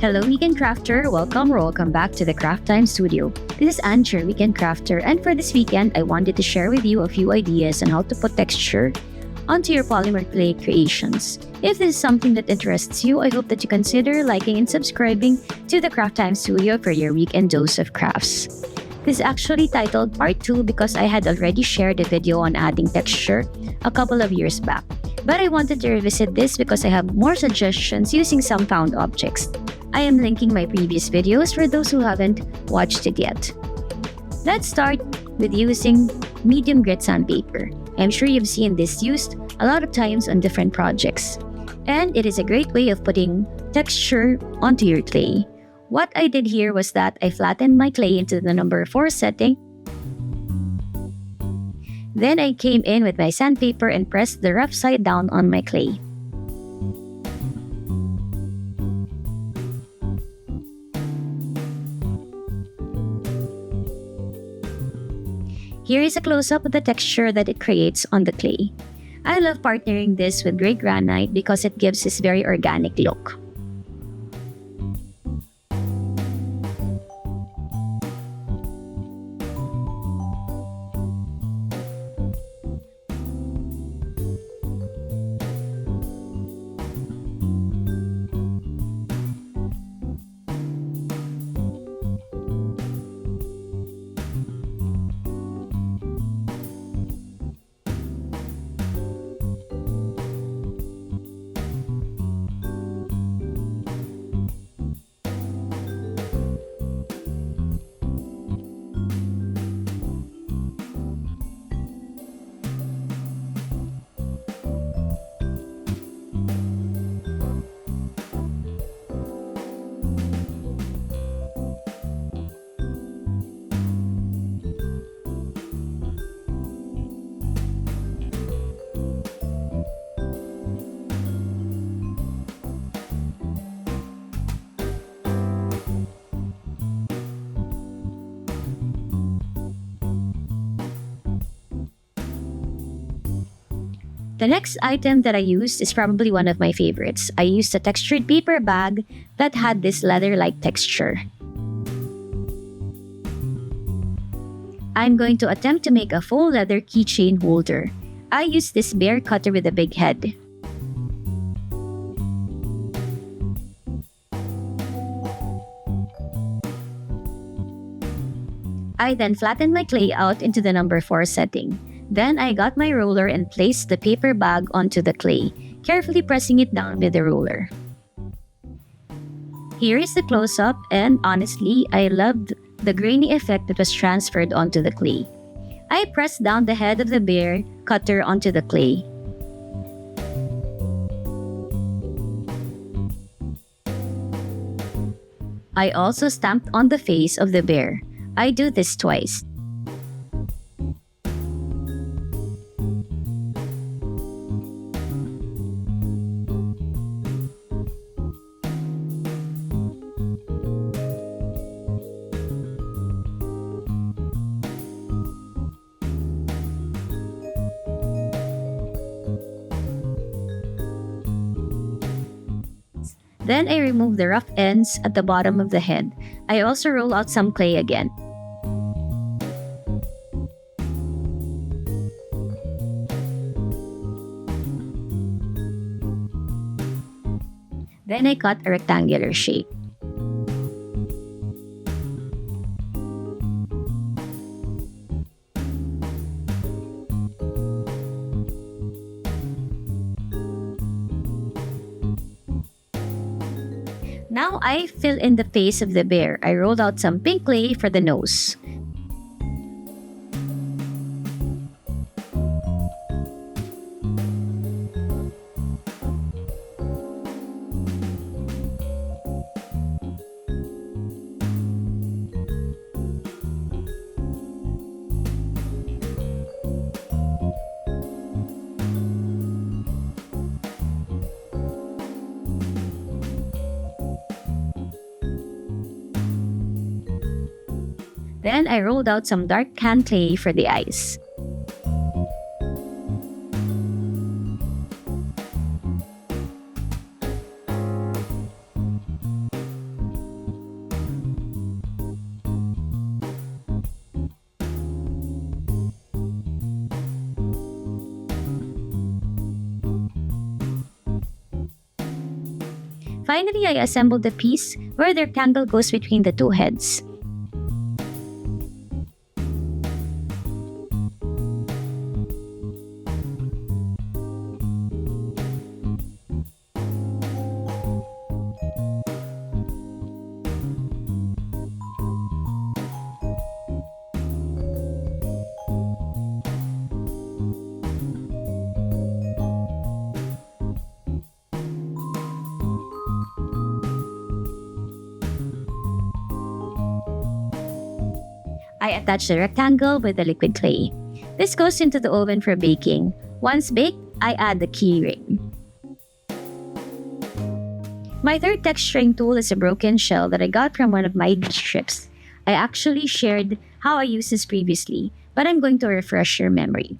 Hello, Weekend Crafter. Welcome or welcome back to the Craft Time Studio. This is Ancher, Weekend Crafter, and for this weekend, I wanted to share with you a few ideas on how to put texture onto your polymer clay creations. If this is something that interests you, I hope that you consider liking and subscribing to the Craft Time Studio for your weekend dose of crafts. This is actually titled Part 2 because I had already shared a video on adding texture a couple of years back. But I wanted to revisit this because I have more suggestions using some found objects. I am linking my previous videos for those who haven't watched it yet. Let's start with using medium grit sandpaper. I'm sure you've seen this used a lot of times on different projects. And it is a great way of putting texture onto your clay. What I did here was that I flattened my clay into the number 4 setting. Then I came in with my sandpaper and pressed the rough side down on my clay. Here is a close-up of the texture that it creates on the clay. I love partnering this with gray granite because it gives this very organic look. The next item that I used is probably one of my favorites. I used a textured paper bag that had this leather-like texture. I'm going to attempt to make a faux leather keychain holder. I used this bear cutter with a big head. I then flattened my clay out into the number 4 setting. Then I got my roller and placed the paper bag onto the clay, carefully pressing it down with the roller. Here is the close-up, and honestly, I loved the grainy effect that was transferred onto the clay. I pressed down the head of the bear cutter onto the clay. I also stamped on the face of the bear. I do this twice. Then I remove the rough ends at the bottom of the head. I also roll out some clay again. Then I cut a rectangular shape. Now I fill in the face of the bear. I rolled out some pink clay for the nose. Then I rolled out some dark can clay for the eyes. Finally, I assembled the piece where the rectangle goes between the two heads. I attach the rectangle with the liquid clay. This goes into the oven for baking. Once baked, I add the key ring. My third texturing tool is a broken shell that I got from one of my beach trips. I actually shared how I used this previously, but I'm going to refresh your memory.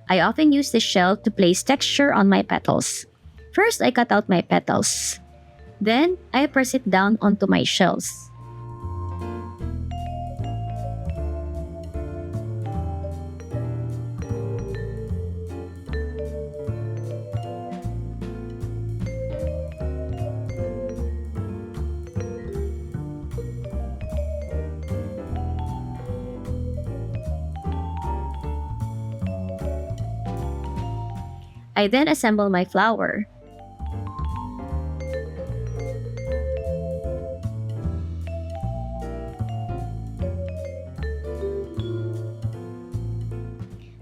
I often use this shell to place texture on my petals. First, I cut out my petals. Then, I press it down onto my shells. I then assemble my flower.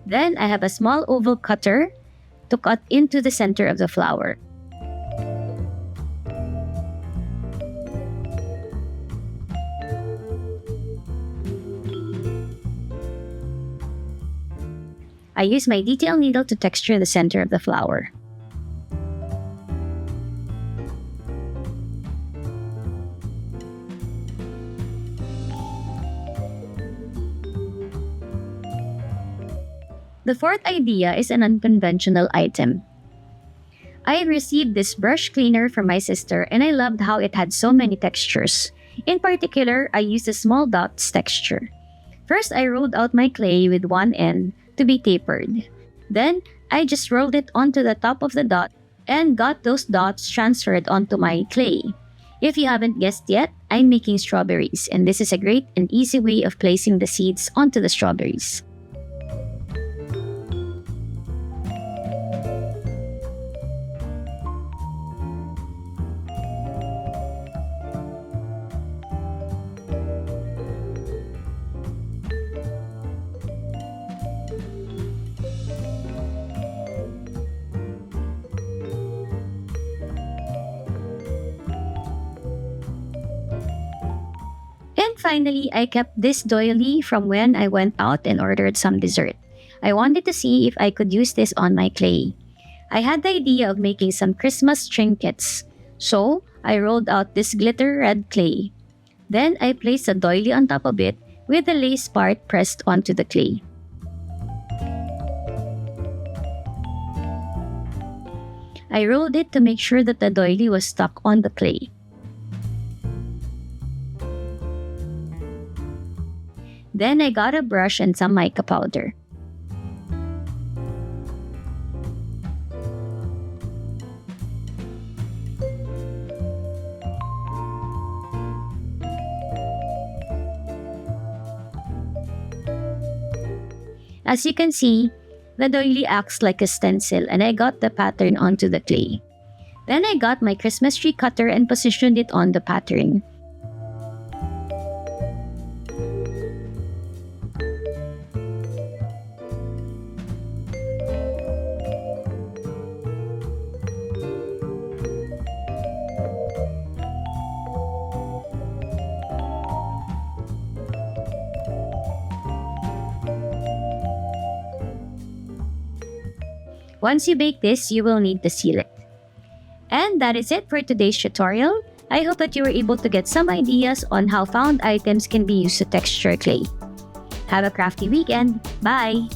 Then I have a small oval cutter to cut into the center of the flower. I use my detail needle to texture the center of the flower. The fourth idea is an unconventional item. I received this brush cleaner from my sister and I loved how it had so many textures. In particular, I used a small dots texture. First, I rolled out my clay with one end to be tapered. Then, I just rolled it onto the top of the dot and got those dots transferred onto my clay. If you haven't guessed yet, I'm making strawberries, and this is a great and easy way of placing the seeds onto the strawberries. And finally, I kept this doily from when I went out and ordered some dessert. I wanted to see if I could use this on my clay. I had the idea of making some Christmas trinkets, so I rolled out this glitter red clay. Then I placed a doily on top of it with the lace part pressed onto the clay. I rolled it to make sure that the doily was stuck on the clay. Then I got a brush and some mica powder. As you can see, the doily acts like a stencil and I got the pattern onto the clay. Then I got my Christmas tree cutter and positioned it on the pattern. Once you bake this, you will need to seal it. And that is it for today's tutorial. I hope that you were able to get some ideas on how found items can be used to texture clay. Have a crafty weekend. Bye!